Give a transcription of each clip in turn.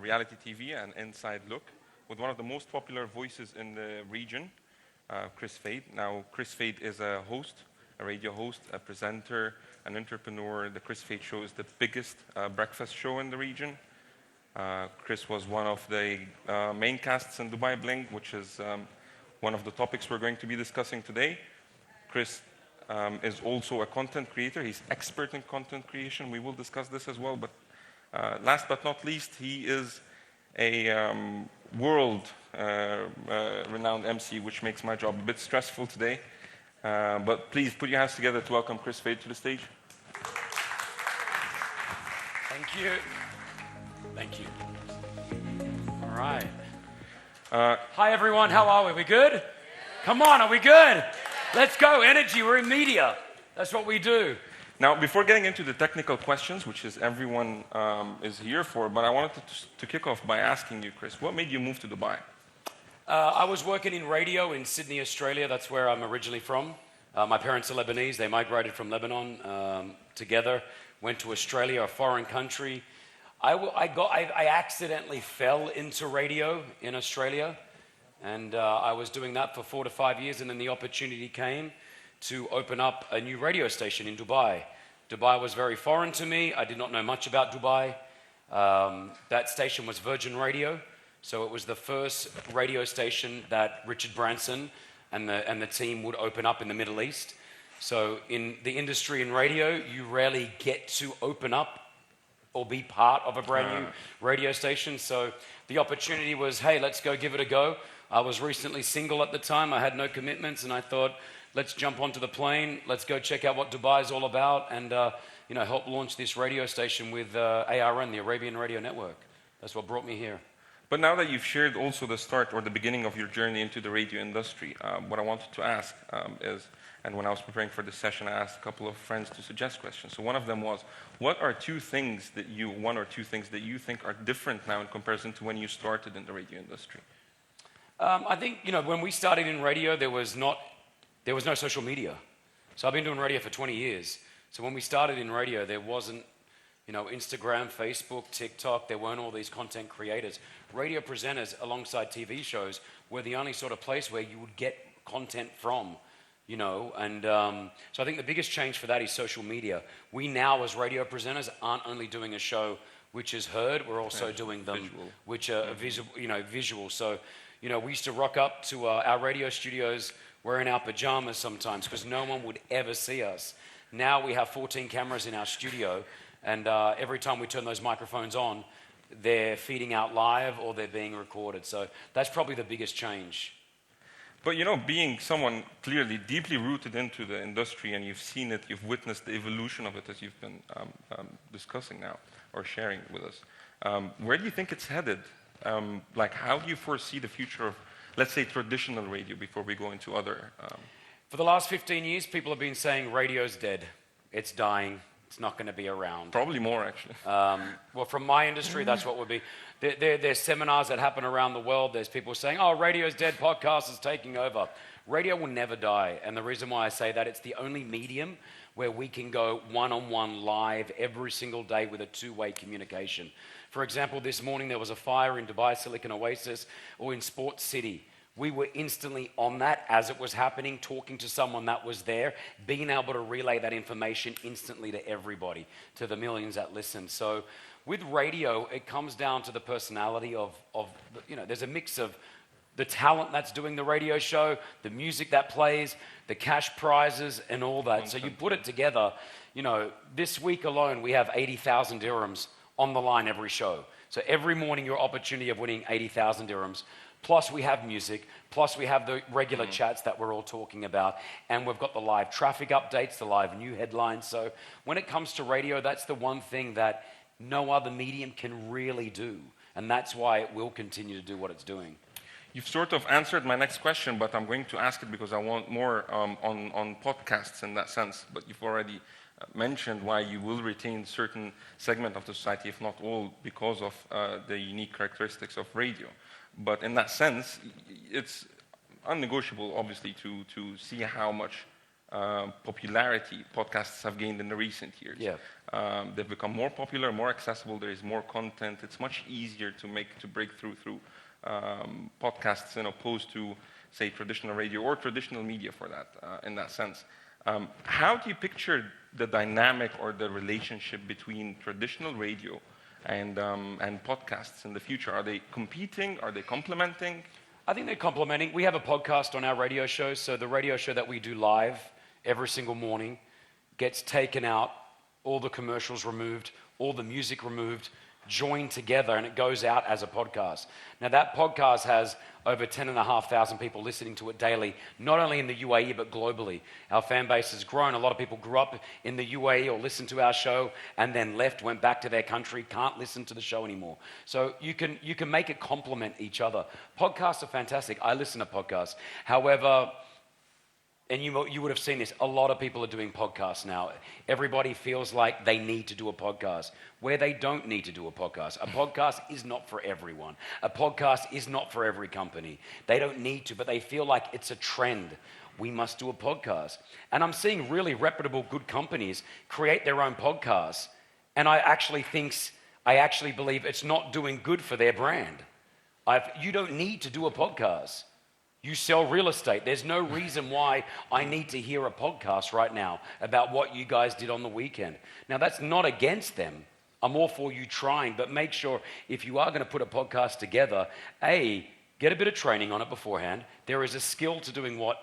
reality TV and inside look with one of the most popular voices in the region, Kris Fade. Now, Kris Fade is a host, a radio host, a presenter, an entrepreneur. The Kris Fade show is the biggest breakfast show in the region. Kris was one of the main casts in Dubai Bling, which is one of the topics we're going to be discussing today. Kris is also a content creator. He's expert in content creation. We will discuss this as well. But last but not least, he is a world-renowned MC, which makes my job a bit stressful today. But please put your hands together to welcome Kris Fade to the stage. Thank you. Thank you. All right. Hi, everyone. How are we? We good? Come on, are we good? Let's go. Energy. We're in media. That's what we do. Now, before getting into the technical questions, which is everyone is here for, but I wanted to kick off by asking you, Kris, what made you move to Dubai? I was working in radio in Sydney, Australia. That's where I'm originally from. My parents are Lebanese. They migrated from Lebanon together, went to Australia, a foreign country. I accidentally fell into radio in Australia, and I was doing that for 4 to 5 years, and then the opportunity came to open up a new radio station in Dubai. Dubai was very foreign to me. I did not know much about Dubai. That station was Virgin Radio, so it was the first radio station that Richard Branson and the team would open up in the Middle East. So in the industry in radio, you rarely get to open up or be part of a brand new radio station. So the opportunity was, hey, let's go give it a go. I was recently single at the time. I had no commitments, and I thought, let's jump onto the plane. Let's go check out what Dubai is all about, and help launch this radio station with ARN, the Arabian Radio Network. That's what brought me here. But now that you've shared also the start or the beginning of your journey into the radio industry, what I wanted to ask is, and when I was preparing for this session, I asked a couple of friends to suggest questions. So one of them was, one or two things that you think are different now in comparison to when you started in the radio industry? I think, when we started in radio, there was no social media. So I've been doing radio for 20 years. So when we started in radio, there wasn't, Instagram, Facebook, TikTok. There weren't all these content creators. Radio presenters alongside TV shows were the only sort of place where you would get content from, so I think the biggest change for that is social media. We now, as radio presenters, aren't only doing a show which is heard, we're also doing them visual. Which are visual. So, we used to rock up to our radio studios wearing our pajamas sometimes because no one would ever see us. Now we have 14 cameras in our studio, and every time we turn those microphones on, they're feeding out live or they're being recorded. So that's probably the biggest change. But being someone clearly deeply rooted into the industry, and you've seen it, you've witnessed the evolution of it as you've been discussing now or sharing with us. Where do you think it's headed? How do you foresee the future of, let's say, traditional radio before we go into other? For the last 15 years, people have been saying radio's dead. It's dying. It's not going to be around. Probably more, actually. Well, from my industry, that's what would be. There's seminars that happen around the world. There's people saying, oh, radio's dead, podcast is taking over. Radio will never die. And the reason why I say that, it's the only medium where we can go one-on-one live every single day with a two-way communication. For example, this morning there was a fire in Dubai Silicon Oasis or in Sports City. We were instantly on that as it was happening, talking to someone that was there, being able to relay that information instantly to everybody, to the millions that listen. So with radio, it comes down to the personality of there's a mix of the talent that's doing the radio show, the music that plays, the cash prizes and all that. So you put it together, this week alone we have 80,000 dirhams on the line every show. So every morning your opportunity of winning 80,000 dirhams. Plus we have music, plus we have the regular chats that we're all talking about, and we've got the live traffic updates, the live new headlines. So when it comes to radio, that's the one thing that no other medium can really do, and that's why it will continue to do what it's doing. You've sort of answered my next question, but I'm going to ask it because I want more on podcasts in that sense. But you've already mentioned why you will retain certain segment of the society, if not all, because of the unique characteristics of radio. But in that sense, it's unnegotiable, obviously, to see how much popularity podcasts have gained in the recent years. Yeah. They've become more popular, more accessible. There is more content. It's much easier to break through podcasts, opposed to, say, traditional radio or traditional media for that, in that sense. How do you picture the dynamic or the relationship between traditional radio and podcasts in the future? Are they competing? Are they complementing? I think they're complementing. We have a podcast on our radio show, so the radio show that we do live every single morning gets taken out, all the commercials removed, all the music removed, joined together, and it goes out as a podcast. Now, that podcast has over 10,500 people listening to it daily, not only in the UAE, but globally. Our fan base has grown. A lot of people grew up in the UAE or listened to our show and then left, went back to their country, can't listen to the show anymore. So you can make it complement each other. Podcasts are fantastic. I listen to podcasts. However, and you would have seen this, a lot of people are doing podcasts now. Everybody feels like they need to do a podcast, where they don't need to do a podcast. A podcast is not for everyone. A podcast is not for every company. They don't need to, but they feel like it's a trend. We must do a podcast. And I'm seeing really reputable, good companies create their own podcasts, and I actually believe it's not doing good for their brand. You don't need to do a podcast. You sell real estate. There's no reason why I need to hear a podcast right now about what you guys did on the weekend. Now, that's not against them. I'm all for you trying, but make sure if you are going to put a podcast together, get a bit of training on it beforehand. There is a skill to doing what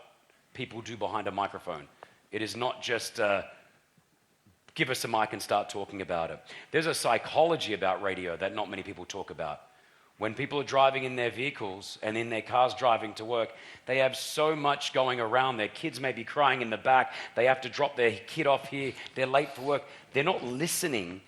people do behind a microphone. It is not just give us a mic and start talking about it. There's a psychology about radio that not many people talk about. When people are driving in their vehicles and in their cars driving to work, they have so much going around. Their kids may be crying in the back. They have to drop their kid off here. They're late for work. They're not listening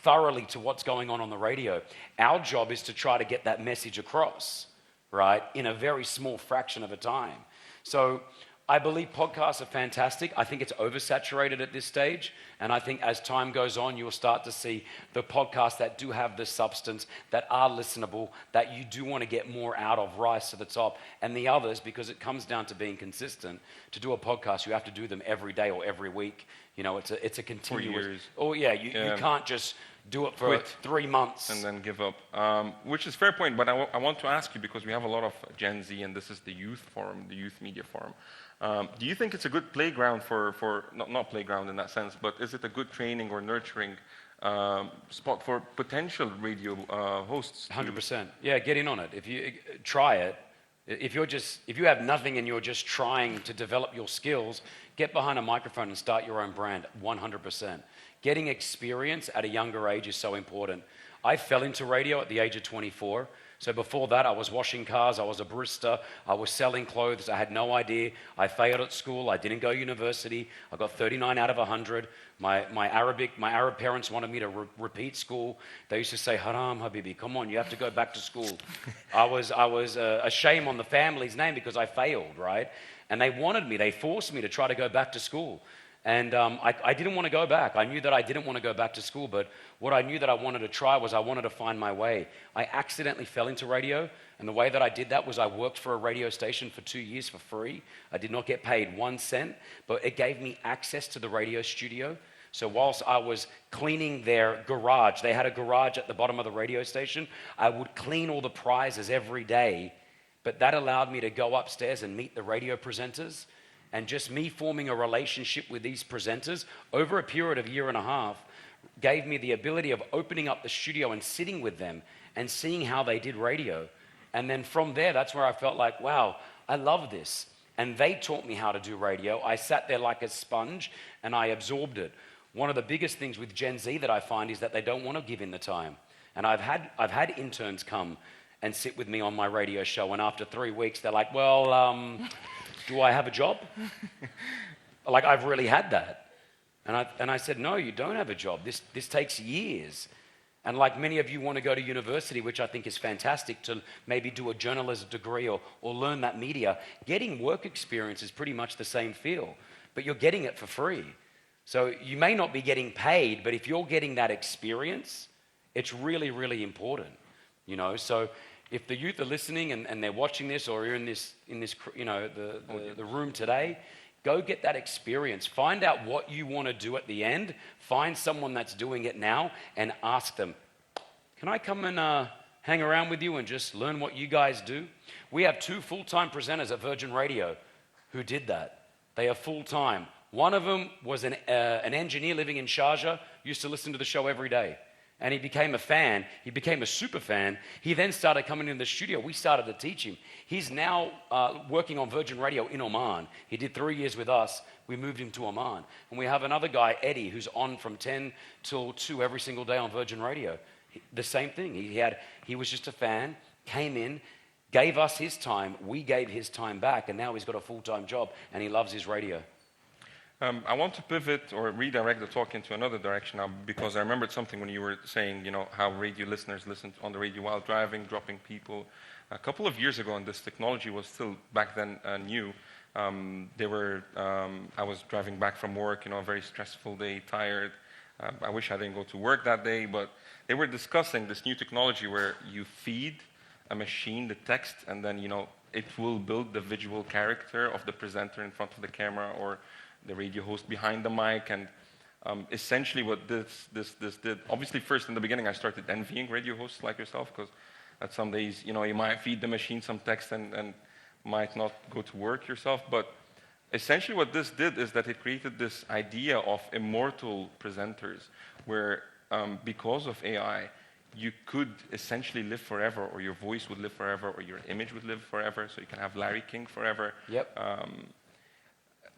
thoroughly to what's going on the radio. Our job is to try to get that message across, right, in a very small fraction of a time. So I believe podcasts are fantastic. I think it's oversaturated at this stage. And I think as time goes on, you'll start to see the podcasts that do have the substance, that are listenable, that you do want to get more out of, rise to the top. And the others, because it comes down to being consistent. To do a podcast, you have to do them every day or every week. It's a continuous... 4 years. Oh, yeah. You can't just do it for 3 months. And then give up. Which is a fair point. But I want to ask you, because we have a lot of Gen Z, and this is the youth forum, the youth media forum. Do you think it's a good playground for not playground in that sense, but is it a good training or nurturing spot for potential radio hosts? 100%. Yeah, get in on it. If you try it, if you have nothing and you're just trying to develop your skills, get behind a microphone and start your own brand. 100%. Getting experience at a younger age is so important. I fell into radio at the age of 24. So before that, I was washing cars, I was a barista, I was selling clothes, I had no idea. I failed at school, I didn't go to university, I got 39 out of 100. My Arab parents wanted me to repeat school. They used to say, Haram, Habibi, come on, you have to go back to school. I was a shame on the family's name because I failed, right? And they forced me to try to go back to school. And I didn't want to go back. I knew that I didn't want to go back to school, but what I knew that I wanted to try was I wanted to find my way. I accidentally fell into radio, and the way that I did that was I worked for a radio station for 2 years for free. I did not get paid 1 cent, but it gave me access to the radio studio. So whilst I was cleaning their garage, they had a garage at the bottom of the radio station, I would clean all the prizes every day, but that allowed me to go upstairs and meet the radio presenters. And just me forming a relationship with these presenters over a period of 1.5 years gave me the ability of opening up the studio and sitting with them and seeing how they did radio. And then from there, that's where I felt like, wow, I love this. And they taught me how to do radio. I sat there like a sponge and I absorbed it. One of the biggest things with Gen Z that I find is that they don't want to give in the time. And I've had interns come and sit with me on my radio show, and after 3 weeks, they're like, well, do I have a job? Like, I've really had that. And I said, no, you don't have a job. This takes years. And like many of you want to go to university, which I think is fantastic, to maybe do a journalism degree or learn that media. Getting work experience is pretty much the same feel, but you're getting it for free. So you may not be getting paid, but if you're getting that experience, it's really, really important. So if the youth are listening and they're watching this, or you're in this the room today, Go get that experience. Find out what you want to do at the end. Find someone that's doing it now and ask them, can I come and hang around with you and just learn what you guys do? We have 2 full-time presenters at Virgin Radio who did that. They are full-time. One of them was an engineer living in Sharjah, used to listen to the show every day. And he became a fan. He became a super fan. He then started coming into the studio. We started to teach him. He's now working on Virgin Radio in Oman. He did 3 years with us. We moved him to Oman. And we have another guy, Eddie, who's on from 10 till 2 every single day on Virgin Radio. The same thing. He was just a fan, came in, gave us his time. We gave his time back. And now he's got a full-time job and he loves his radio. I want to pivot or redirect the talk into another direction now, because I remembered something when you were saying, how radio listeners listened on the radio while driving, dropping people. A couple of years ago, and this technology was still back then new, I was driving back from work, a very stressful day, tired. I wish I didn't go to work that day, but they were discussing this new technology where you feed a machine the text, and then, it will build the visual character of the presenter in front of the camera or the radio host behind the mic. And essentially what this did, obviously first in the beginning I started envying radio hosts like yourself, because at some days, you might feed the machine some text and might not go to work yourself. But essentially what this did is that it created this idea of immortal presenters where because of AI, you could essentially live forever, or your voice would live forever, or your image would live forever, so you can have Larry King forever. Yep.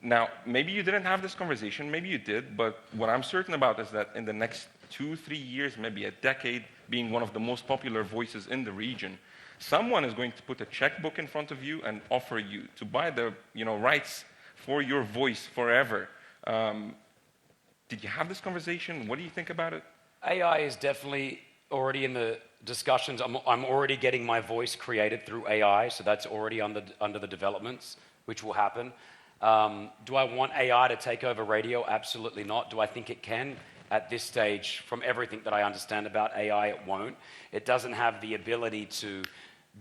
Now, maybe you didn't have this conversation, maybe you did, but what I'm certain about is that in the next 2-3 years, maybe a decade, being one of the most popular voices in the region, someone is going to put a checkbook in front of you and offer you to buy the rights for your voice forever. Did you have this conversation? What do you think about it? AI is definitely already in the discussions. I'm already getting my voice created through AI, so that's already under the developments, which will happen. Do I want AI to take over radio? Absolutely not. Do I think it can? At this stage, from everything that I understand about AI, it won't. It doesn't have the ability to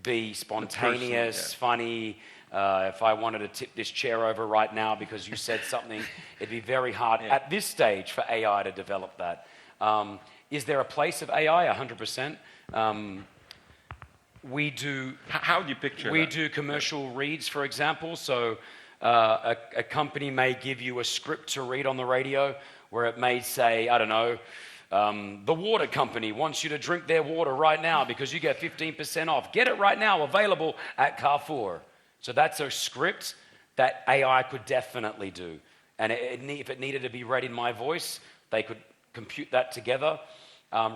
be spontaneous, funny. If I wanted to tip this chair over right now because you said something, it'd be very hard at this stage for AI to develop that. Is there a place of AI? 100%. We do... How do you picture We that? do commercial reads, for example. So a company may give you a script to read on the radio where it may say, I don't know, the water company wants you to drink their water right now because you get 15% off. Get it right now, available at Carrefour. So that's a script that AI could definitely do. And if it needed to be read in my voice, they could compute that together.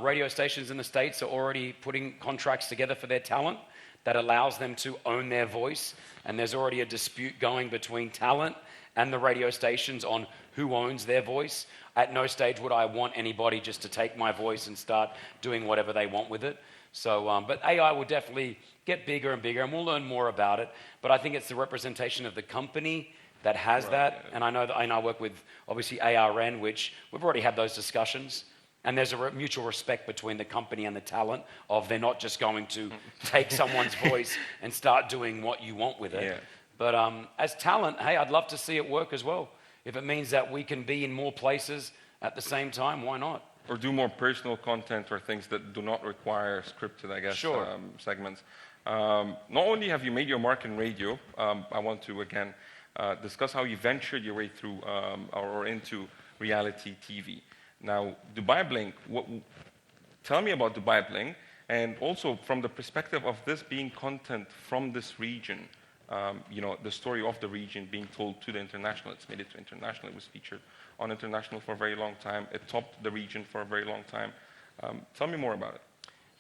Radio stations in the States are already putting contracts together for their talent that allows them to own their voice. And there's already a dispute going between talent and the radio stations on who owns their voice. At no stage would I want anybody just to take my voice and start doing whatever they want with it. So, but AI will definitely get bigger and bigger, and we'll learn more about it. But I think it's the representation of the company that has that. Yeah. And I know that I work with, obviously, ARN, which we've already had those discussions. And there's a mutual respect between the company and the talent of they're not just going to take someone's voice and start doing what you want with it. Yeah. But as talent, hey, I'd love to see it work as well. If it means that we can be in more places at the same time, why not? Or do more personal content or things that do not require scripted, I guess, segments. Not only have you made your mark in radio, I want to, again, discuss how you ventured your way through or into reality TV. Now, Dubai Bling, tell me about Dubai Bling, and also from the perspective of this being content from this region, the story of the region being told to the international. It's made it to international. It was featured on international for a very long time. It topped the region for a very long time. Tell me more about it.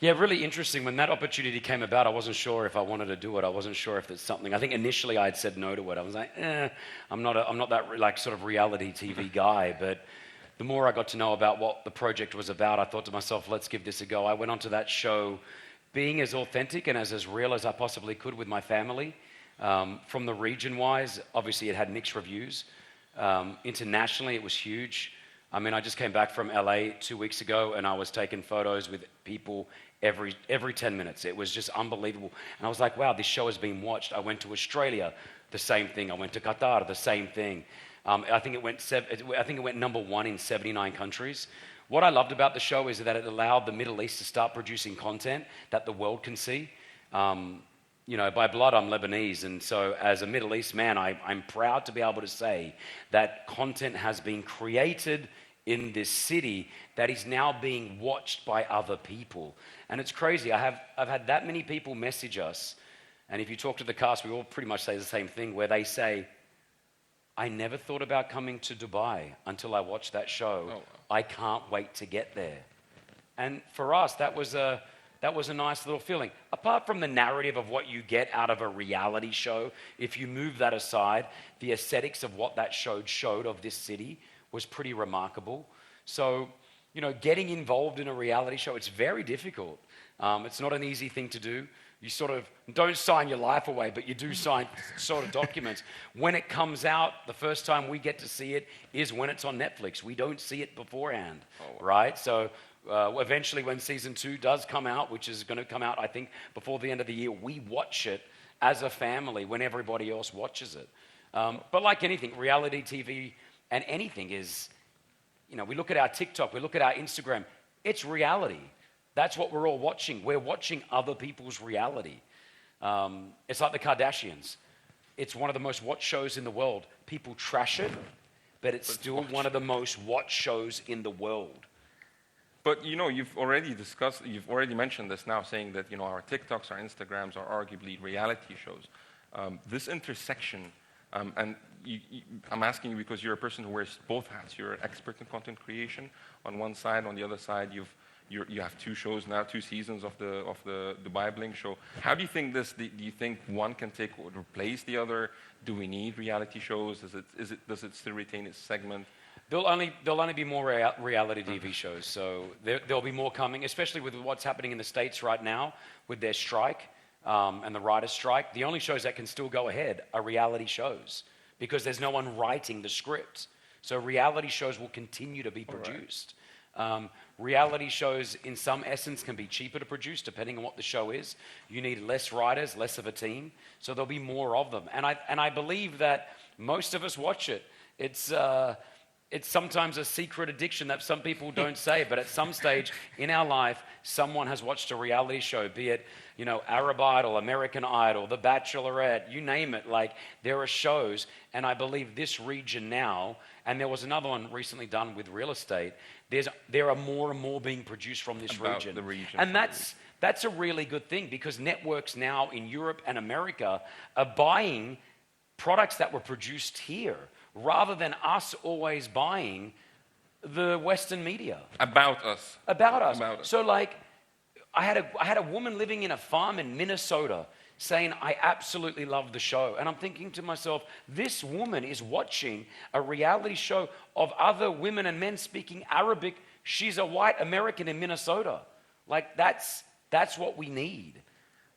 Yeah, really interesting. When that opportunity came about, I wasn't sure if I wanted to do it. I wasn't sure if it's something. I think initially I had said no to it. I was like, I'm not that sort of reality TV guy. But the more I got to know about what the project was about, I thought to myself, let's give this a go. I went onto that show being as authentic and as real as I possibly could with my family. From the region-wise, obviously it had mixed reviews. Internationally, it was huge. I mean, I just came back from LA 2 weeks ago, and I was taking photos with people every 10 minutes. It was just unbelievable. And I was like, wow, this show has been watched. I went to Australia, the same thing. I went to Qatar, the same thing. I think it went number 1 in 79 countries. What I loved about the show is that it allowed the Middle East to start producing content that the world can see. You know, by blood, I'm Lebanese, and so as a Middle East man, I'm proud to be able to say that content has been created in this city that is now being watched by other people. And it's crazy. I've had that many people message us, and if you talk to the cast, we all pretty much say the same thing, where they say, I never thought about coming to Dubai until I watched that show. Oh, wow. I can't wait to get there. And for us, that was a nice little feeling. Apart from the narrative of what you get out of a reality show, if you move that aside, the aesthetics of what that showed of this city was pretty remarkable. So, you know, getting involved in a reality show, it's very difficult. It's not an easy thing to do. You sort of don't sign your life away, but you do sign sort of documents. When it comes out, the first time we get to see it is when it's on Netflix. We don't see it beforehand, right? So eventually when season 2 does come out, which is going to come out, I think, before the end of the year, we watch it as a family when everybody else watches it. But like anything, reality TV and anything is, you know, we look at our TikTok, we look at our Instagram, it's reality. That's what we're all watching. We're watching other people's reality. It's like the Kardashians. It's one of the most watched shows in the world. People trash it, but it's still one of the most watched shows in the world. But, you know, you've already mentioned this now, saying that, you know, our TikToks, our Instagrams are arguably reality shows. This intersection, and I'm asking you because you're a person who wears both hats. You're an expert in content creation on one side. On the other side, you have 2 shows now, 2 seasons of the Dubai Bling show. How do you think do you think one can replace the other? Do we need reality shows? Does it still retain its segment? There'll only be more reality TV shows, so there'll be more coming, especially with what's happening in the States right now with their strike and the writer's strike. The only shows that can still go ahead are reality shows because there's no one writing the script. So reality shows will continue to be produced. Right. Reality shows, in some essence, can be cheaper to produce depending on what the show is. You need less writers, less of a team, so there'll be more of them. And I believe that most of us watch it. It's sometimes a secret addiction that some people don't say, but at some stage in our life, someone has watched a reality show, be it, you know, Arab Idol, American Idol, The Bachelorette, you name it. Like, there are shows, and I believe this region now, and there was another one recently done with real estate, there are more and more being produced from this region. The region. And that's a really good thing because networks now in Europe and America are buying products that were produced here, rather than us always buying the Western media. About us. So, like, I had a woman living in a farm in Minnesota saying, I absolutely love the show. And I'm thinking to myself, this woman is watching a reality show of other women and men speaking Arabic. She's a white American in Minnesota. Like, that's what we need.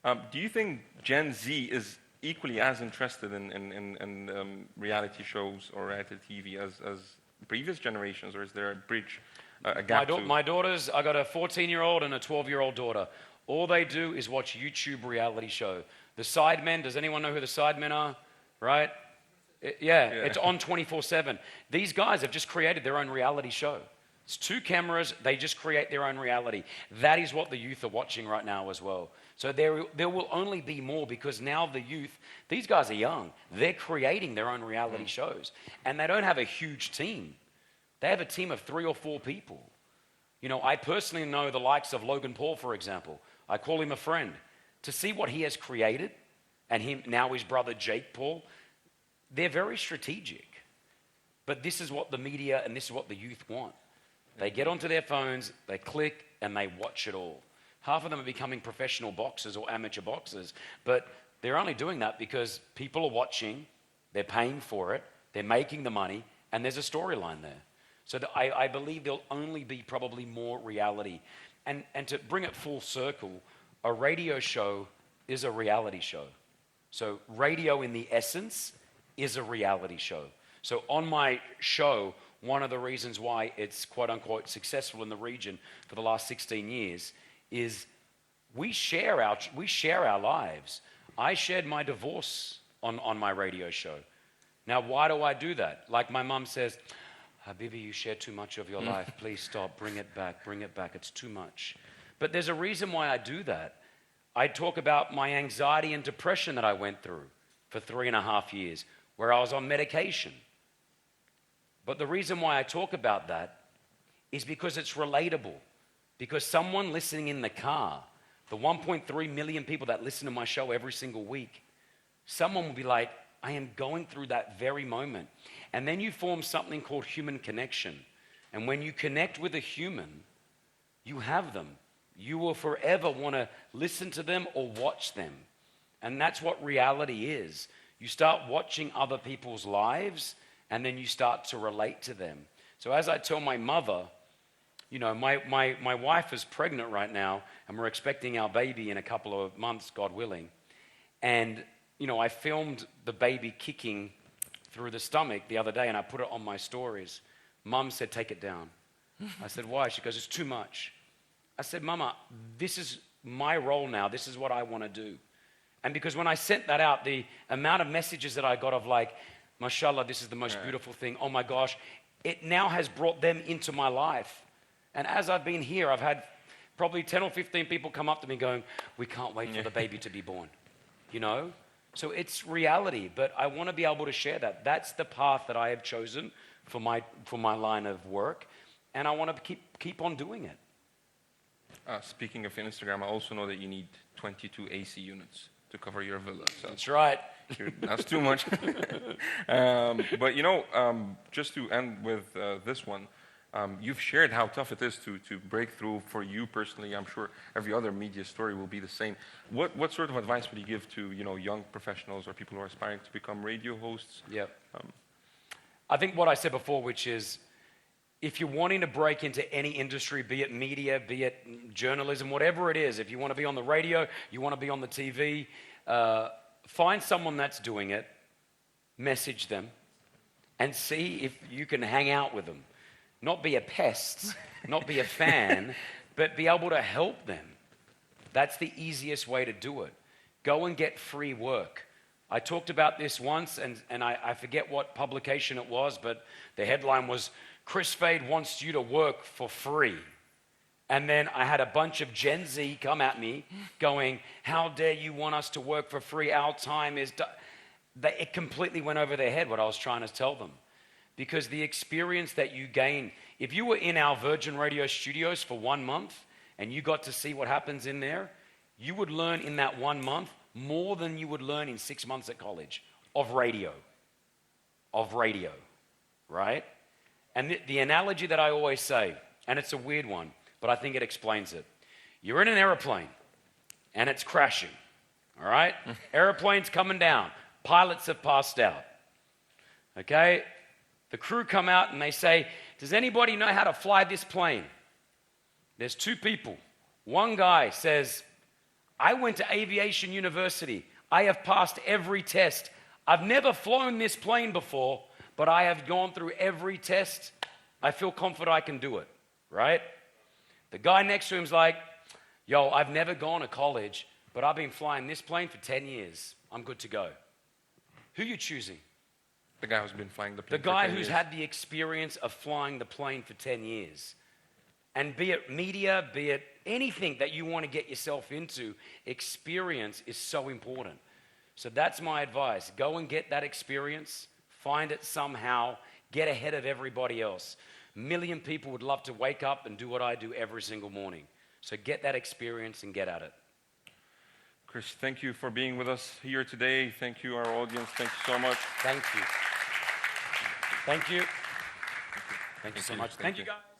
Do you think Gen Z is equally as interested in reality shows or reality TV as previous generations, or is there a bridge, a gap? My daughters, I got a 14-year-old and a 12-year-old daughter. All they do is watch YouTube reality show. The Sidemen, does anyone know who the Sidemen are? Right? It's on 24/7. These guys have just created their own reality show. It's 2 cameras, they just create their own reality. That is what the youth are watching right now as well. So there will only be more because now the youth, these guys are young, they're creating their own reality shows. And they don't have a huge team. They have a team of 3 or 4 people. You know, I personally know the likes of Logan Paul, for example. I call him a friend. To see what he has created, and now his brother Jake Paul, they're very strategic. But this is what the media and this is what the youth want. They get onto their phones, they click, and they watch it all. Half of them are becoming professional boxers or amateur boxers, but they're only doing that because people are watching, they're paying for it, they're making the money, and there's a storyline there. So I believe there'll only be probably more reality. And to bring it full circle, a radio show is a reality show. So radio in the essence is a reality show. So on my show, one of the reasons why it's quote-unquote successful in the region for the last 16 years is we share our lives. I shared my divorce on my radio show. Now, why do I do that? Like my mum says, Habibi, you share too much of your life. Please stop. Bring it back. It's too much. But there's a reason why I do that. I talk about my anxiety and depression that I went through for 3.5 years, where I was on medication. But the reason why I talk about that is because it's relatable. Because someone listening in the car, the 1.3 million people that listen to my show every single week, someone will be like, I am going through that very moment. And then you form something called human connection. And when you connect with a human, you have them. You will forever want to listen to them or watch them. And that's what reality is. You start watching other people's lives, and then you start to relate to them. So as I tell my mother, you know, my wife is pregnant right now, and we're expecting our baby in a couple of months, God willing. And, you know, I filmed the baby kicking through the stomach the other day, and I put it on my stories. Mum said, take it down. I said, why? She goes, it's too much. I said, Mama, this is my role now. This is what I want to do. And because when I sent that out, the amount of messages that I got of like, mashallah, this is the most beautiful thing. Oh my gosh, it now has brought them into my life. And as I've been here, I've had probably 10 or 15 people come up to me going, we can't wait for the baby to be born, you know? So it's reality, but I want to be able to share that. That's the path that I have chosen for my line of work, and I want to keep on doing it. Speaking of Instagram, I also know that you need 22 AC units to cover your villa. So that's right. That's too much. But you know, just to end with this one, you've shared how tough it is to break through for you personally. I'm sure every other media story will be the same. What sort of advice would you give to, you know, young professionals or people who are aspiring to become radio hosts? Yeah. I think what I said before, which is, if you're wanting to break into any industry, be it media, be it journalism, whatever it is, if you want to be on the radio, you want to be on the TV, find someone that's doing it, message them, and see if you can hang out with them. Not be a pest, not be a fan, but be able to help them. That's the easiest way to do it. Go and get free work. I talked about this once, and I forget what publication it was, but the headline was, Kris Fade wants you to work for free. And then I had a bunch of Gen Z come at me going, how dare you want us to work for free? Our time is... It completely went over their head what I was trying to tell them. Because the experience that you gain, if you were in our Virgin Radio studios for 1 month and you got to see what happens in there, you would learn in that 1 month more than you would learn in 6 months at college of radio. Of radio, right? And the analogy that I always say, and it's a weird one, but I think it explains it. You're in an airplane, and it's crashing, all right? Airplane's coming down. Pilots have passed out, okay? The crew come out, and they say, does anybody know how to fly this plane? There's 2 people. One guy says, I went to aviation university. I have passed every test. I've never flown this plane before, but I have gone through every test. I feel confident I can do it, right? The guy next to him's like, yo, I've never gone to college, but I've been flying this plane for 10 years. I'm good to go. Who are you choosing? The guy who's been flying the plane The guy for 10 who's years. had the experience of flying the plane for 10 years. And be it media, be it anything that you want to get yourself into, experience is so important. So that's my advice. Go and get that experience. Find it somehow. Get ahead of everybody else. 1 million people would love to wake up and do what I do every single morning. So get that experience and get at it. Kris, thank you for being with us here today. Thank you, our audience. Thank you so much. Thank you. Thank you. Thank you so much. Thank you, guys.